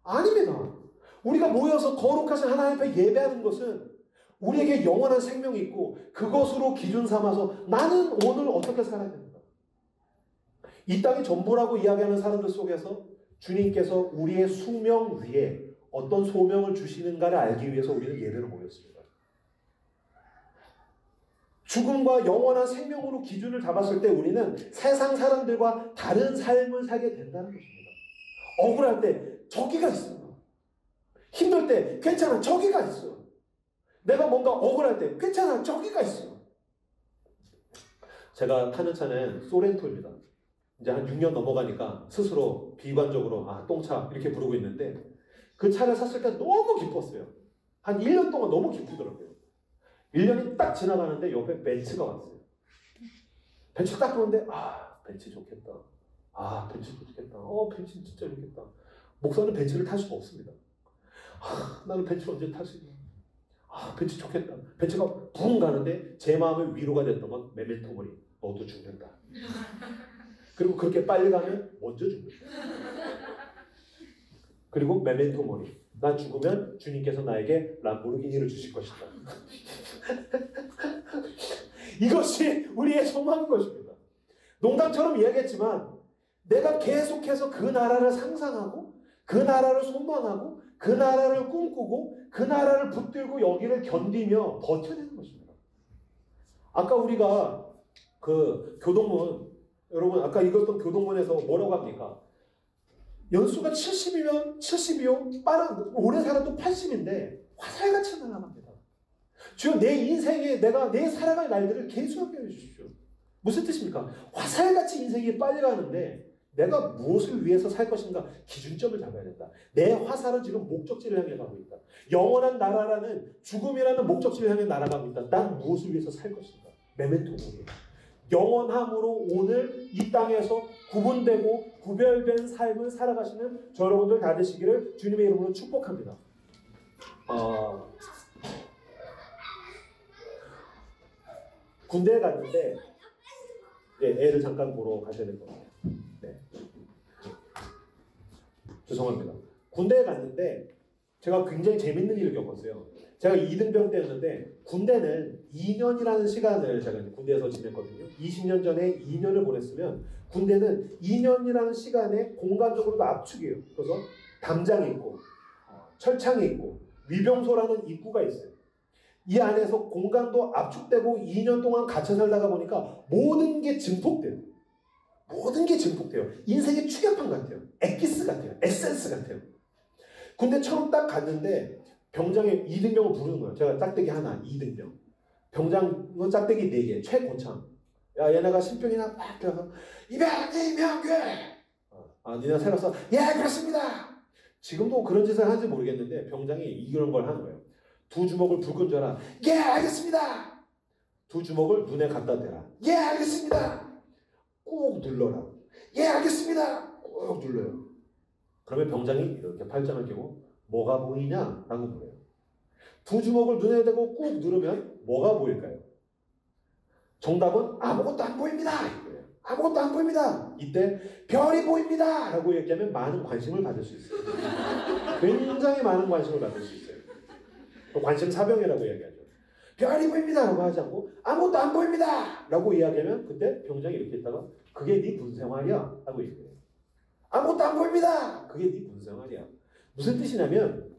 아닙니다. 우리가 모여서 거룩하신 하나님 앞에 예배하는 것은 우리에게 영원한 생명이 있고 그것으로 기준 삼아서 나는 오늘 어떻게 살아야 됩니다. 이 땅이 전부라고 이야기하는 사람들 속에서 주님께서 우리의 숙명 위에 어떤 소명을 주시는가를 알기 위해서 우리는 예배를 모였습니다. 죽음과 영원한 생명으로 기준을 잡았을 때 우리는 세상 사람들과 다른 삶을 살게 된다는 것입니다. 억울할 때 저기가 있어요. 힘들 때 괜찮아, 저기가 있어요. 내가 뭔가 억울할 때 괜찮아, 저기가 있어요. 제가 타는 차는 소렌토입니다. 이제 한 6년 넘어가니까 스스로 비관적으로 똥차 이렇게 부르고 있는데 그 차를 샀을 때 너무 기뻤어요. 한 1년 동안 너무 기쁘더라고요. 1년이 딱 지나가는데 옆에 벤츠가 왔어요. 벤츠 딱 보는데 벤츠 좋겠다. 벤츠 좋겠다. 벤츠 진짜 좋겠다. 목사는 벤츠를 탈 수가 없습니다. 나는 벤츠 언제 탈 수 있나? 벤츠 좋겠다. 벤츠가 붕 가는데 제 마음의 위로가 됐던 건 메멘토 모리. 너도 죽는다. 그리고 그렇게 빨리 가면 먼저 죽는다. 그리고 메멘토 모리. 나 죽으면 주님께서 나에게 람보르기니를 주실 것이다. 이것이 우리의 소망인 것입니다. 농담처럼 이야기했지만 내가 계속해서 그 나라를 상상하고 그 나라를 소망하고 그 나라를 꿈꾸고 그 나라를 붙들고 여기를 견디며 버텨내는 것입니다. 아까 우리가 그 교동문, 여러분 아까 읽었던 교동문에서 뭐라고 합니까? 연수가 70이면 70이요. 오래 살아도 80인데 화살같이 날아갑니다. 주여, 내 인생에 내 살아갈 날들을 계수하게 해주십시오. 무슨 뜻입니까? 화살같이 인생이 빨리 가는데 내가 무엇을 위해서 살 것인가 기준점을 잡아야 된다. 내 화살은 지금 목적지를 향해 가고 있다. 영원한 나라라는 죽음이라는 목적지를 향해 날아가고 있다. 난 무엇을 위해서 살 것인가. 메멘토 모리. 영원함으로 오늘 이 땅에서 구분되고 구별된 삶을 살아가시는 저 여러분들 다 되시기를 주님의 이름으로 축복합니다. 군대에 갔는데 네, 애를 잠깐 보러 가셔야 될 것 같아요. 네. 죄송합니다. 군대에 갔는데 제가 굉장히 재밌는 일을 겪었어요. 제가 2등병 때였는데 군대는 2년이라는 시간을 제가 군대에서 지냈거든요. 20년 전에 2년을 보냈으면 군대는 2년이라는 시간에 공간적으로도 압축이에요. 그래서 담장이 있고 철창이 있고 위병소라는 입구가 있어요. 이 안에서 공간도 압축되고 2년 동안 갇혀 살다가 보니까 모든 게 증폭돼요. 모든 게 증폭돼요. 인생의 축약판 같아요. 엑기스 같아요. 에센스 같아요. 군대 처음 딱 갔는데 병장에 2등병을 부르는 거예요. 제가 짝대기 하나, 2등병. 병장은 짝대기 4개, 최고참. 야, 얘네가 신병이나 막 들어서 이병규! 니네 새로 써. 예, 그렇습니다! 지금도 그런 짓을 하는지 모르겠는데 병장이 이런 걸 하는 거예요. 두 주먹을 불끈 져라. 예, 알겠습니다! 두 주먹을 눈에 갖다 대라. 예, 알겠습니다! 꾹 눌러라. 예, 알겠습니다! 꾹 눌러요. 그러면 병장이 이렇게 팔짱을 끼고 뭐가 보이냐? 라고 물어요. 두 주먹을 눈에 대고 꾹 누르면 뭐가 보일까요? 정답은 아무것도 안 보입니다. 이거예요. 아무것도 안 보입니다. 이때 별이 보입니다. 라고 얘기하면 많은 관심을 받을 수 있어요. 굉장히 많은 관심을 받을 수 있어요. 관심 사병이라고 이야기하죠. 별이 보입니다. 라고 하지 않고 아무것도 안 보입니다. 라고 이야기하면 그때 병장이 이렇게 있다가 그게 네 군생활이야. 라고 얘기해요. 아무것도 안 보입니다. 그게 네 군생활이야. 무슨 뜻이냐면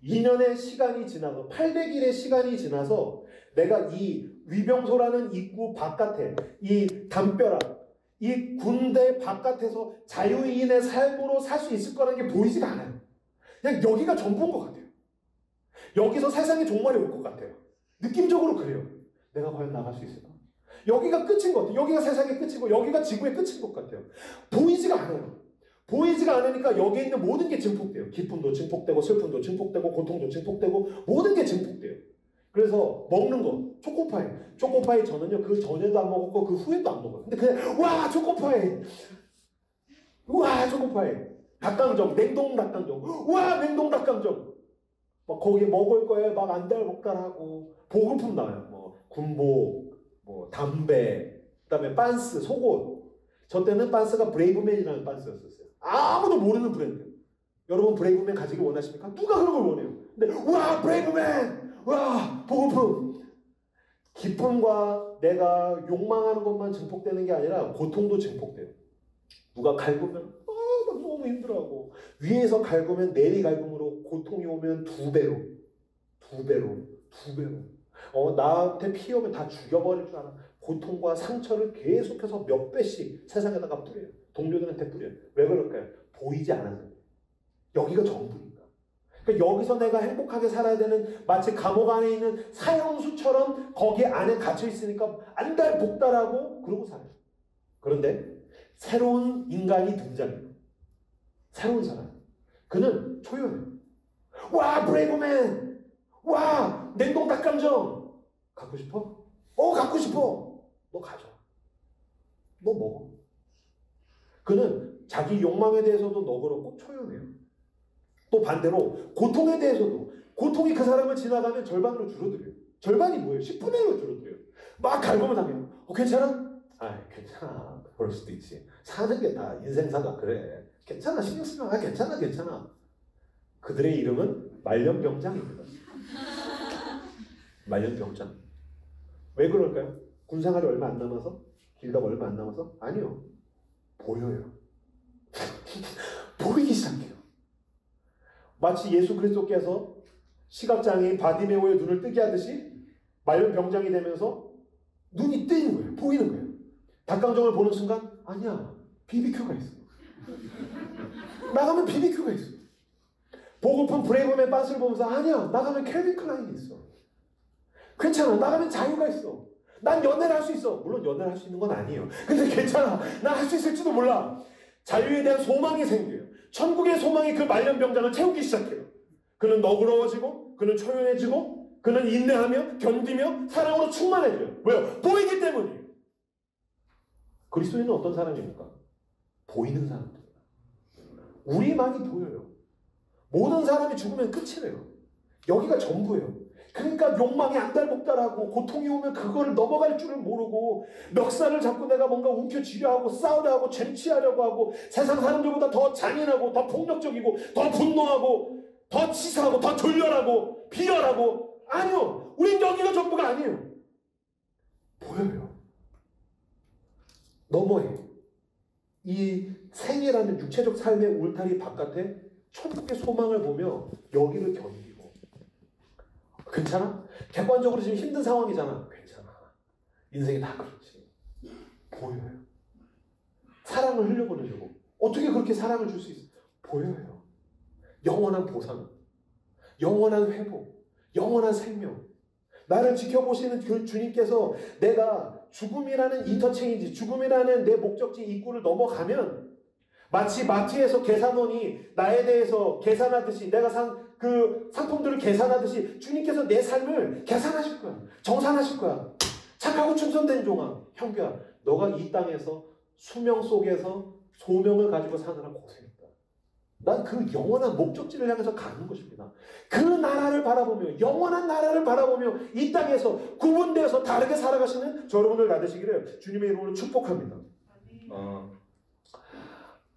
2년의 시간이 지나서 800일의 시간이 지나서 내가 이 위병소라는 입구 바깥에 이 담벼락 이 군대 바깥에서 자유인의 삶으로 살 수 있을 거라는 게 보이지가 않아요. 그냥 여기가 전부인 것 같아요. 여기서 세상의 종말이 올 것 같아요. 느낌적으로 그래요. 내가 과연 나갈 수 있을까? 여기가 끝인 것 같아요. 여기가 세상의 끝이고 여기가 지구의 끝인 것 같아요. 보이지가 않아요. 보이지가 않으니까 여기에 있는 모든 게 증폭돼요. 기쁨도 증폭되고 슬픔도 증폭되고 고통도 증폭되고 모든 게 증폭돼요. 그래서 먹는 거 초코파이. 초코파이 저는요 그 전에도 안 먹었고 그 후에도 안 먹어요. 근데 그냥 와 초코파이. 와 초코파이. 닭강정 냉동 닭강정. 와 냉동 닭강정. 막 거기 먹을 거에 막 안달복달하고 보급품 나와요. 뭐 군복, 뭐 담배, 그다음에 빤스, 속옷. 저 때는 빤스가 브레이브맨이라는 빤스였었어요. 아무도 모르는 브랜드. 여러분 브레이브맨 가지기 원하십니까? 누가 그런 걸 원해요? 근데 와 브레이브맨! 와 보급품! 기쁨과 내가 욕망하는 것만 증폭되는 게 아니라 고통도 증폭돼요. 누가 갈구면 막 너무 힘들어하고 위에서 갈구면 내리 갈굼으로 고통이 오면 두 배로 나한테 피 오면 다 죽여버릴 줄 알아. 고통과 상처를 계속해서 몇 배씩 세상에다가 뿌려요. 동료들한테 뿌려요. 왜 그럴까요? 보이지 않아서. 여기가 전부니까. 그러니까 여기서 내가 행복하게 살아야 되는 마치 감옥 안에 있는 사형수처럼 거기 안에 갇혀 있으니까 안달복달하고 그러고 살아요. 그런데 새로운 인간이 등장해요. 새로운 사람. 그는 초연해요. 와 브레이브맨! 와 냉동 닭강정! 갖고 싶어? 갖고 싶어! 너 가져. 너 먹어. 그는 자기 욕망에 대해서도 너그럽고 초연해요. 또 반대로 고통에 대해서도 고통이 그 사람을 지나가면 절반으로 줄어들어요. 절반이 뭐예요? 10분의 1로 줄어들어요. 막 갈구면 하면 괜찮아? 괜찮아. 그럴 수도 있지. 사는 게 다 인생사가 그래. 괜찮아. 신경 쓰지 마. 괜찮아. 그들의 이름은 말년병장입니다. 말년병장. 왜 그럴까요? 군생활이 얼마 안 남아서? 길다가 얼마 안 남아서? 아니요. 보여요. 보이기 시작해요. 마치 예수 그리스도께서 시각장애인 바디메오의 눈을 뜨게 하듯이 말년병장이 되면서 눈이 뜨이는 거예요. 보이는 거예요. 닭강정을 보는 순간 아니야. BBQ가 있어. 나가면 BBQ가 있어. 보고픈 브레이브맨 빤스를 보면서 아니야. 나가면 캘빈 클라인이 있어. 괜찮아. 나가면 자유가 있어. 난 연애를 할 수 있어. 물론 연애를 할 수 있는 건 아니에요. 근데 괜찮아. 난 할 수 있을지도 몰라. 자유에 대한 소망이 생겨요. 천국의 소망이 그 말년병장을 채우기 시작해요. 그는 너그러워지고 그는 초연해지고 그는 인내하며 견디며 사랑으로 충만해져요. 왜요? 보이기 때문이에요. 그리스도인은 어떤 사람입니까? 보이는 사람입니다. 우리만이 보여요. 모든 사람이 죽으면 끝이래요. 여기가 전부예요. 그러니까 욕망이 안달복달하고 고통이 오면 그거를 넘어갈 줄을 모르고 멱살을 잡고 내가 뭔가 움켜쥐려 하고 싸우려 하고 쟁취하려고 하고 세상 사람들보다 더 잔인하고 더 폭력적이고 더 분노하고 더 치사하고 더 졸렬하고 비열하고 아니요. 우린 여기가 전부가 아니에요. 보여요. 너머에 이 생이라는 육체적 삶의 울타리 바깥에 천국의 소망을 보며 여기를 견디고 괜찮아? 객관적으로 지금 힘든 상황이잖아. 괜찮아. 인생이 다 그렇지. 보여요. 사랑을 흘려보내려고. 어떻게 그렇게 사랑을 줄 수 있어? 보여요. 영원한 보상, 영원한 회복, 영원한 생명. 나를 지켜보시는 그 주님께서 내가 죽음이라는 인터체인지, 죽음이라는 내 목적지 입구를 넘어가면 마치 마트에서 계산원이 나에 대해서 계산하듯이 내가 산 그 상품들을 계산하듯이 주님께서 내 삶을 계산하실 거야. 정산하실 거야. 착하고 충성된 종아, 형제야, 너가 이 땅에서 수명 속에서 소명을 가지고 사느라 고생했다. 난 그 영원한 목적지를 향해서 가는 것입니다. 그 나라를 바라보며, 영원한 나라를 바라보며 이 땅에서 구분되어서 다르게 살아가시는 여러분들 나되시기를 주님의 이름으로 축복합니다.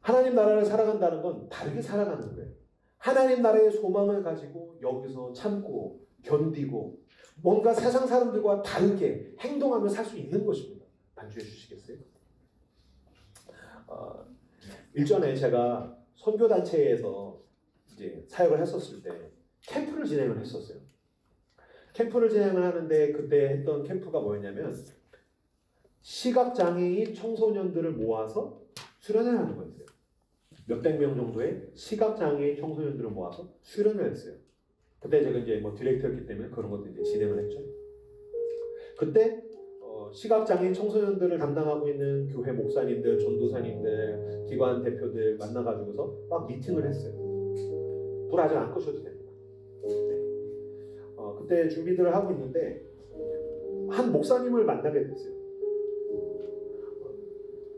하나님 나라를 살아간다는 건 다르게 살아가는 거예요. 하나님 나라의 소망을 가지고 여기서 참고 견디고 뭔가 세상 사람들과 다르게 행동하며 살 수 있는 것입니다. 반주해 주시겠어요? 일전에 제가 선교단체에서 이제 사역을 했었을 때 캠프를 진행을 했었어요. 캠프를 진행을 하는데 그때 했던 캠프가 뭐였냐면 시각장애인 청소년들을 모아서 수련을 하는 거였어요. 몇백 명 정도의 시각장애인 청소년들을 모아서 수련을 했어요. 그때 제가 이제 뭐 디렉터였기 때문에 그런 것도 이제 진행을 했죠. 그때 시각장애인 청소년들을 담당하고 있는 교회 목사님들, 전도사님들, 기관 대표들 만나가지고서 막 미팅을 했어요. 불 아직 안 끄셔도 됩니다. 네. 그때 준비들을 하고 있는데 한 목사님을 만나게 됐어요.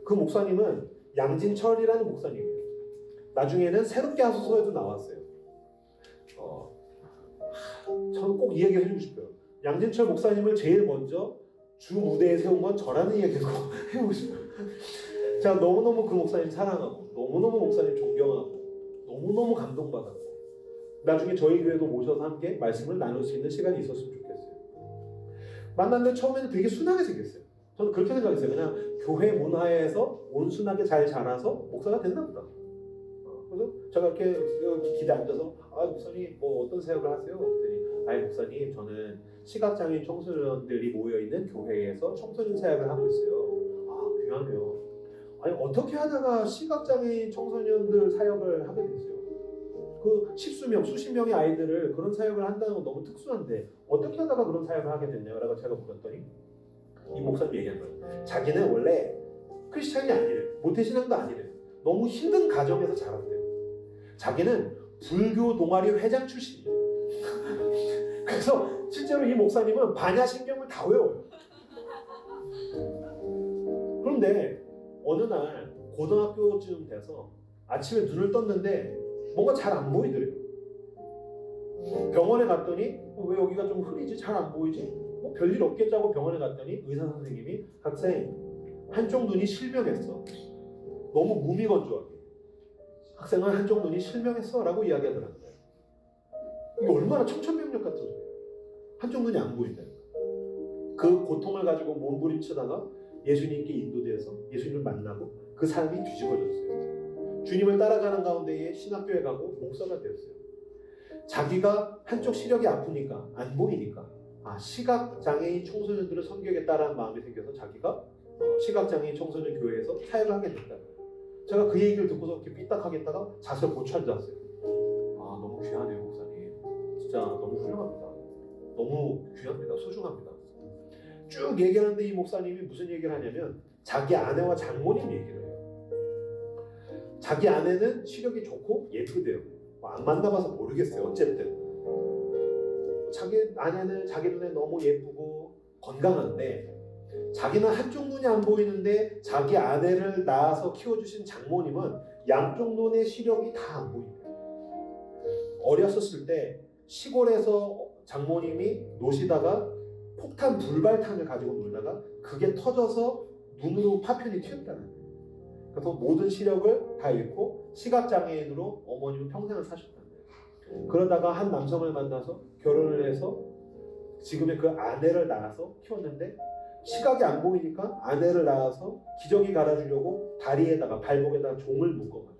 그 목사님은 양진철이라는 목사님이에요. 나중에는 새롭게 하소서에도 나왔어요. 저는 꼭 이 얘기 해주고 싶어요. 양진철 목사님을 제일 먼저 주 무대에 세운 건 저라는 얘기를 해보고 싶어요. 제가 너무너무 그 목사님 사랑하고 너무너무 목사님 존경하고 너무너무 감동받았고 나중에 저희 교회도 모셔서 함께 말씀을 나눌 수 있는 시간이 있었으면 좋겠어요. 만났는데 처음에는 되게 순하게 생겼어요. 저는 그렇게 생각했어요. 그냥 교회 문화에서 온순하게 잘 자라서 목사가 됐나 보다. 그래서 제가 이렇게 기대 앉아서 목사님 뭐 어떤 사역을 하세요? 그랬더니 목사님 저는 시각장애인 청소년들이 모여있는 교회에서 청소년 사역을 하고 있어요. 귀하네요. 어떻게 하다가 시각장애인 청소년들 사역을 하게 됐어요? 그 십수명, 수십 명의 아이들을 그런 사역을 한다는 건 너무 특수한데 어떻게 하다가 그런 사역을 하게 됐냐고 라고 제가 물었더니 이 목사님 얘기한 거예요. 자기는 원래 크리스찬이 아니래요. 모태신앙도 아니래요. 너무 힘든 가정에서 자랐대요. 자기는 불교 동아리 회장 출신이에요. 그래서 실제로 이 목사님은 반야신경을 다 외워요. 그런데 어느 날 고등학교쯤 돼서 아침에 눈을 떴는데 뭔가 잘 안 보이더래요. 병원에 갔더니 왜 여기가 좀 흐리지? 잘 안 보이지? 뭐 별일 없겠지 하고 병원에 갔더니 의사 선생님이 학생 한쪽 눈이 실명했어. 너무 무미건조하게. 학생은 한쪽 눈이 실명했어 라고 이야기하더라고요. 이게 얼마나 청천벽력 같은 소리예요. 한쪽 눈이 안 보인다는 거예요. 그 고통을 가지고 몸부림치다가 예수님께 인도되어서 예수님을 만나고 그 삶이 뒤집어졌어요. 주님을 따라가는 가운데에 신학교에 가고 목사가 되었어요. 자기가 한쪽 시력이 아프니까 안 보이니까 시각장애인 청소년들을 섬기겠다라는 마음이 생겨서 자기가 시각장애인 청소년 교회에서 사역을 하게 됐다. 제가 그 얘기를 듣고서 이렇게 삐딱하겠다가 자세를 고쳐 앉았어요. 너무 귀하네요 목사님. 진짜 너무 훌륭합니다. 너무 귀합니다. 소중합니다. 쭉 얘기하는데 이 목사님이 무슨 얘기를 하냐면 자기 아내와 장모님 얘기를 해요. 자기 아내는 시력이 좋고 예쁘대요. 안 만나봐서 모르겠어요. 어쨌든 자기 아내는 자기 눈에 너무 예쁘고 건강한데 자기는 한쪽 눈이 안 보이는데 자기 아내를 낳아서 키워주신 장모님은 양쪽 눈의 시력이 다 안 보인대요. 어렸었을 때 시골에서 장모님이 노시다가 폭탄 불발탄을 가지고 놀다가 그게 터져서 눈으로 파편이 튀었다는 거예요. 그래서 모든 시력을 다 잃고 시각장애인으로 어머님은 평생을 사셨다는 거예요. 그러다가 한 남성을 만나서 결혼을 해서 지금의 그 아내를 낳아서 키웠는데 시각이 안 보이니까 아내를 낳아서 기저귀 갈아주려고 다리에다가 발목에다가 종을 묶어가지고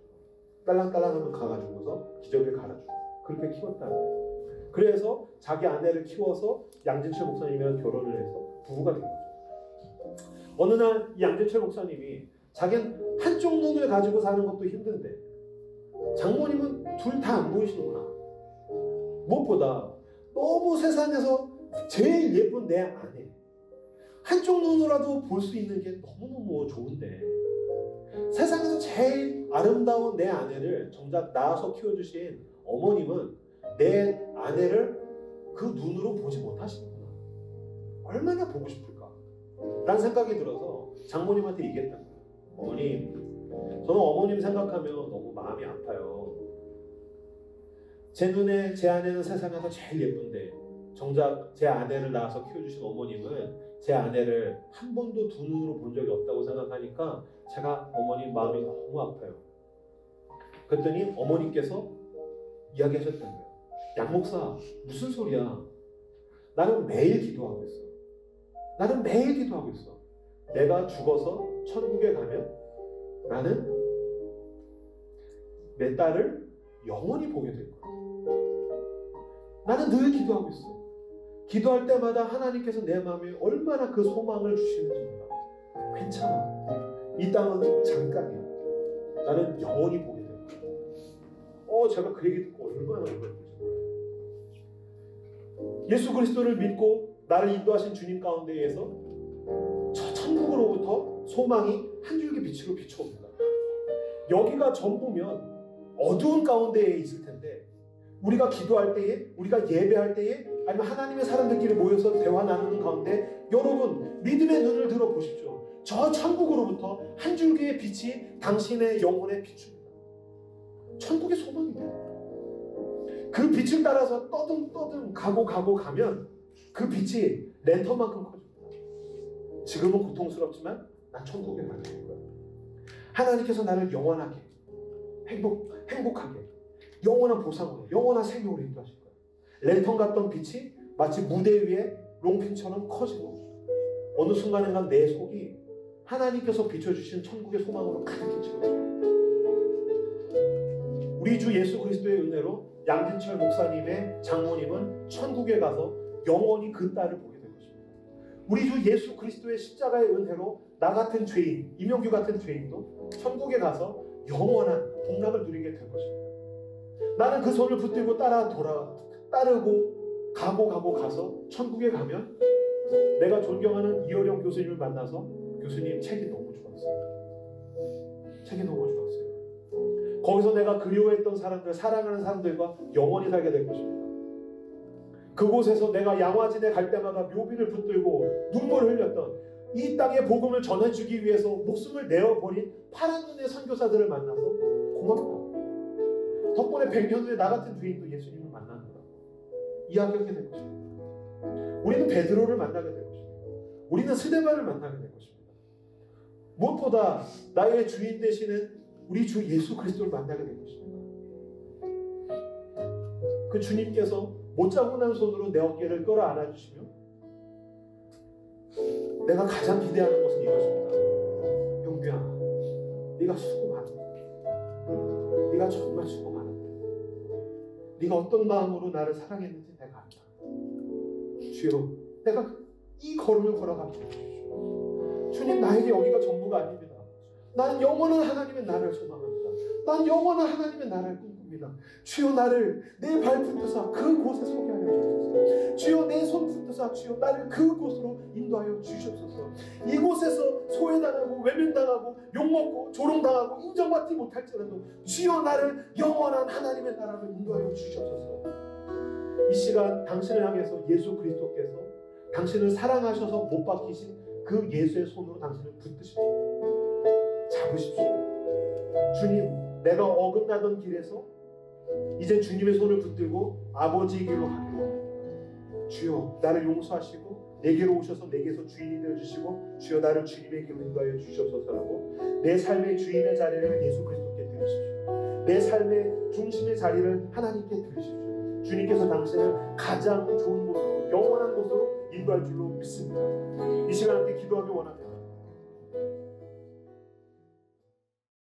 딸랑딸랑하면 가가지고서 기저귀를 갈아주고 그렇게 키웠다는 거예요. 그래서 자기 아내를 키워서 양진철 목사님이랑 결혼을 해서 부부가 된 거죠. 어느 날 이 양진철 목사님이 자기는 한쪽 눈을 가지고 사는 것도 힘든데 장모님은 둘 다 안 보이시는구나. 무엇보다 너무 세상에서 제일 예쁜 내 아내 한쪽 눈으로라도 볼 수 있는 게 너무너무 좋은데 세상에서 제일 아름다운 내 아내를 정작 낳아서 키워주신 어머님은 내 아내를 그 눈으로 보지 못하시는구나. 얼마나 보고 싶을까? 라는 생각이 들어서 장모님한테 얘기했던 거예요. 어머님, 저는 어머님 생각하면 너무 마음이 아파요. 제 눈에 제 아내는 세상에서 제일 예쁜데 정작 제 아내를 낳아서 키워주신 어머님은 제 아내를 한 번도 두 눈으로 본 적이 없다고 생각하니까 제가 어머님 마음이 너무 아파요. 그랬더니 어머니께서 이야기하셨던 거예요. 양 목사, 무슨 소리야? 나는 매일 기도하고 있어. 나는 매일 기도하고 있어. 내가 죽어서 천국에 가면 나는 내 딸을 영원히 보게 될 거야. 나는 늘 기도하고 있어. 기도할 때마다 하나님께서 내 마음에 얼마나 그 소망을 주시는지 몰라. 괜찮아. 이 땅은 잠깐이야. 나는 영원히 보게 될 거야. 제가 그 얘기 듣고 얼마나 울었는지 몰라요. 예수 그리스도를 믿고 나를 인도하신 주님 가운데에서 저 천국으로부터 소망이 한 줄기 빛으로 비춰옵니다. 여기가 전부면 어두운 가운데에 있을 텐데 우리가 기도할 때에, 우리가 예배할 때에, 아니면 하나님의 사람들끼리 모여서 대화 나누는 가운데 여러분 믿음의 눈을 들어 보십시오. 저 천국으로부터 한 줄기의 빛이 당신의 영혼에 비춥니다. 천국의 소망입니다. 그 빛을 따라서 떠듬떠듬 가면 그 빛이 랜턴만큼 커집니다. 지금은 고통스럽지만 난 천국에 가게 될 거야. 하나님께서 나를 영원하게 행복하게 영원한 보상으로 영원한 생명으로 인도하실 거야. 랜턴 같던 빛이 마치 무대 위에 롱핀처럼 커지고 어느 순간인가 내 속이 하나님께서 비춰주신 천국의 소망으로 가득히 채워져요. 우리 주 예수 그리스도의 은혜로 양진철 목사님의 장모님은 천국에 가서 영원히 그 딸을 보게 될 것입니다. 우리 주 예수 그리스도의 십자가의 은혜로 나 같은 죄인, 이명규 같은 죄인도 천국에 가서 영원한 복락을 누리게 될 것입니다. 나는 그 손을 붙들고 따르고 가서 천국에 가면 내가 존경하는 이어령 교수님을 만나서 교수님 책이 너무 좋았어요. 책이 너무 좋았어요. 거기서 내가 그리워했던 사람들, 사랑하는 사람들과 영원히 살게 될 것입니다. 그곳에서 내가 양화진에 갈 때마다 묘비를 붙들고 눈물을 흘렸던 이 땅의 복음을 전해주기 위해서 목숨을 내어버린 파란 눈의 선교사들을 만나서 고맙다. 덕분에 100년 후에 나 같은 죄인도 예수님을 만나는 거라고 이야기하게 될 것입니다. 우리는 베드로를 만나게 될 것입니다. 우리는 스데반을 만나게 될 것입니다. 무엇보다 나의 주인 되시는 우리 주 예수 그리스도를 만나게 될 것입니다. 그 주님께서 못자국난 손으로 내 어깨를 끌어안아 주시며 내가 가장 기대하는 것은 이것입니다. 영규야, 네가 수고 많았다. 네가 정말 수고 많았다. 네가 어떤 마음으로 나를 사랑했는지 내가 안다. 주여, 내가 이 걸음을 걸어가게 해주십시오. 주님, 나에게 여기가 전부가 아닙니다. 나는 영원한 하나님의 나라를 소망합니다. 난 영원한 하나님의 나라를 꿈꿉니다. 주여, 나를 내 발 붙드사 그곳에 서게 하여 주옵소서. 주여, 내 손 붙드사 주여 나를 그곳으로 인도하여 주시옵소서. 이곳에서 소외당하고 외면당하고 욕먹고 조롱당하고 인정받지 못할지라도 주여, 나를 영원한 하나님의 나라로 인도하여 주시옵소서. 이 시간 당신을 향해서 예수 그리스도께서 당신을 사랑하셔서 못 박히신 그 예수의 손으로 당신을 붙드십시오. 잡으십시오. 주님, 내가 어긋나던 길에서 이제 주님의 손을 붙들고 아버지의 길로 가기로 합니다. 주여 나를 용서하시고 내게로 오셔서 내게서 주인이 되어주시고 주여 나를 주님에게로 인도하여 주시옵소서라고 내 삶의 주인의 자리를 예수 그리스도께 드리십시오. 내 삶의 중심의 자리를 하나님께 드리십시오. 주님께서 당신을 가장 좋은 곳으로 영원한 곳으로 인도할 줄로 믿습니다. 이 시간 함께 기도하며 원합니다.